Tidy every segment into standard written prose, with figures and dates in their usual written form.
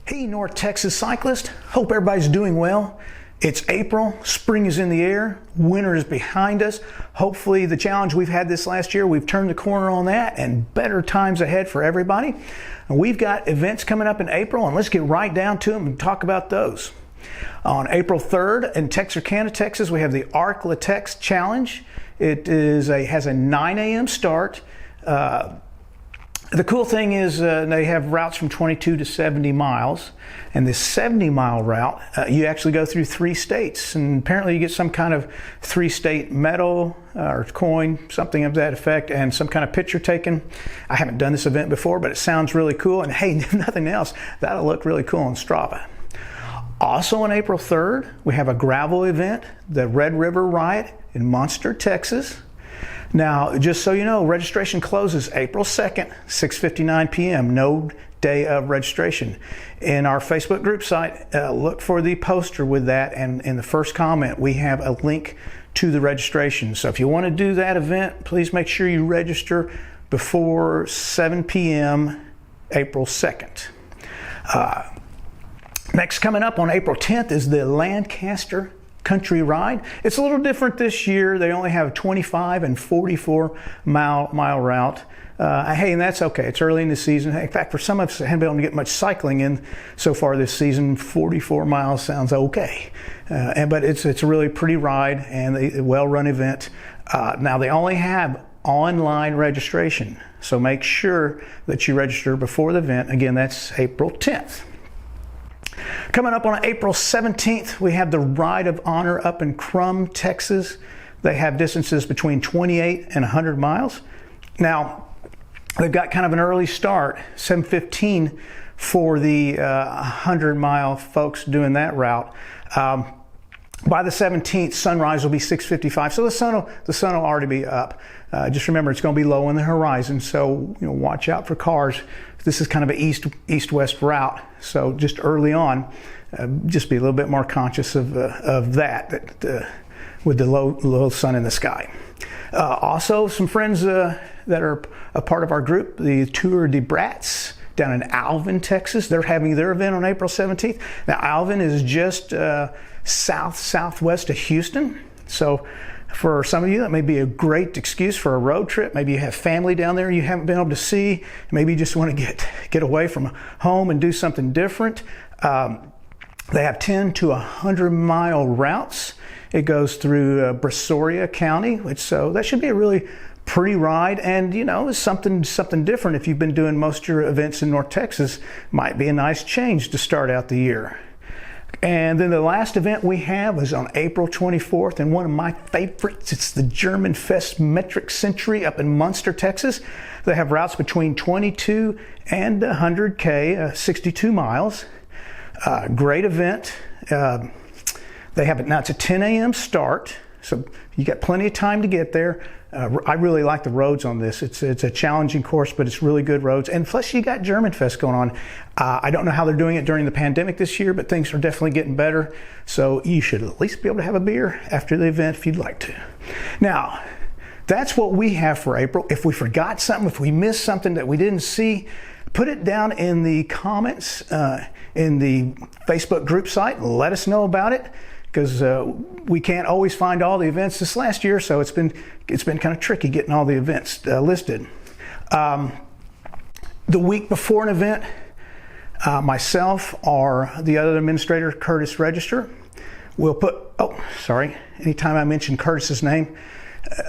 Hey, North Texas cyclist. Hope everybody's doing well. It's April, spring is in the air, winter is behind us. Hopefully the challenge we've had this last year, we've turned the corner on that and better times ahead for everybody. And we've got events coming up in April, and let's get right down to them and talk about those. On April 3rd in Texarkana, Texas, we have the Arc Latex Challenge. It has a 9 a.m. start. The cool thing is they have routes from 22 to 70 miles. And this 70-mile route, you actually go through 3 states. And apparently you get some kind of 3-state medal or coin, something of that effect, and some kind of picture taken. I haven't done this event before, but it sounds really cool. And hey, if nothing else, that'll look really cool on Strava. Also on April 3rd, we have a gravel event, the Red River Riot in Monster, Texas. Now, just so you know, registration closes April 2nd, 6:59 p.m. No day of registration. In our Facebook group site, look for the poster with that, and in the first comment, we have a link to the registration. So if you want to do that event, please make sure you register before 7 p.m. April 2nd. Next, coming up on April 10th is the Lancaster Country Ride. It's a little different this year. They only have a 25 and 44 mile route. Hey, and that's okay. It's early in the season. In fact, for some of us that haven't been able to get much cycling in so far this season, 44 miles sounds okay. But it's a really pretty ride and a well-run event. Now, they only have online registration, so make sure that you register before the event. Again, that's April 10th. Coming up on April 17th, we have the Ride of Honor up in Crum, Texas. They have distances between 28 and 100 miles. Now, they've got kind of an early start, 7:15 for the 100-mile folks doing that route. By the 17th, sunrise will be 6:55, so the sun will already be up. Just remember, it's going to be low on the horizon, so watch out for cars. This is kind of an east-west route, so just early on, just be a little bit more conscious of that with the low sun in the sky. Also, some friends that are a part of our group, the Tour de Brats down in Alvin, Texas, they're having their event on April 17th. Now, Alvin is just southwest of Houston, so for some of you, that may be a great excuse for a road trip. Maybe you have family down there you haven't been able to see. Maybe you just want to get away from home and do something different. They have 10 to 100-mile routes. It goes through Brazoria County, so that should be a really pretty ride, and it's something different. If you've been doing most of your events in North Texas, might be a nice change to start out the year. And then the last event we have is on April 24th, and one of my favorites, it's the German Fest Metric Century up in Munster, Texas. They have routes between 22 and 100K, 62 miles. Great event. They have it now. It's a 10 a.m. start, so you got plenty of time to get there. I really like the roads on this. It's a challenging course, but it's really good roads. And plus, you got German Fest going on. I don't know how they're doing it during the pandemic this year, but things are definitely getting better. So you should at least be able to have a beer after the event if you'd like to. Now, that's what we have for April. If we forgot something, if we missed something that we didn't see, put it down in the comments in the Facebook group site and let us know about it, because we can't always find all the events this last year, so it's been kind of tricky getting all the events listed. The week before an event, myself or the other administrator, Curtis Register, will put, anytime I mention Curtis's name,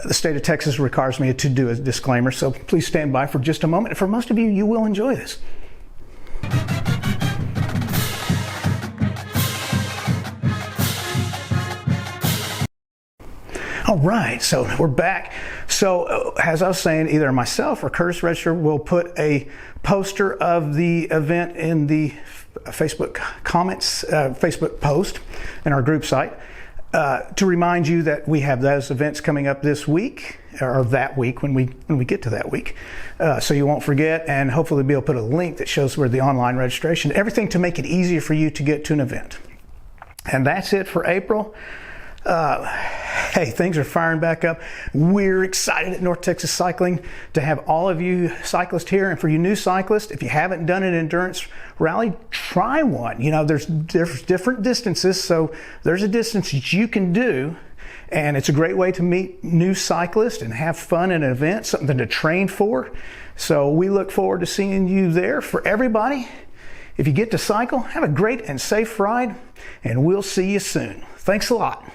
the state of Texas requires me to do a disclaimer, so please stand by for just a moment. For most of you, you will enjoy this. All right, so we're back. So as I was saying, either myself or Curtis Register will put a poster of the event in the Facebook comments, Facebook post in our group site to remind you that we have those events coming up this week, or that week when we get to that week. So you won't forget, and hopefully be able to put a link that shows where the online registration, everything to make it easier for you to get to an event. And that's it for April. Hey, things are firing back up. We're excited at North Texas Cycling to have all of you cyclists here. And for you new cyclists, if you haven't done an endurance rally, try one. You know, there's different distances, so there's a distance that you can do. And it's a great way to meet new cyclists and have fun in an event, something to train for. So we look forward to seeing you there. For everybody, if you get to cycle, have a great and safe ride, and we'll see you soon. Thanks a lot.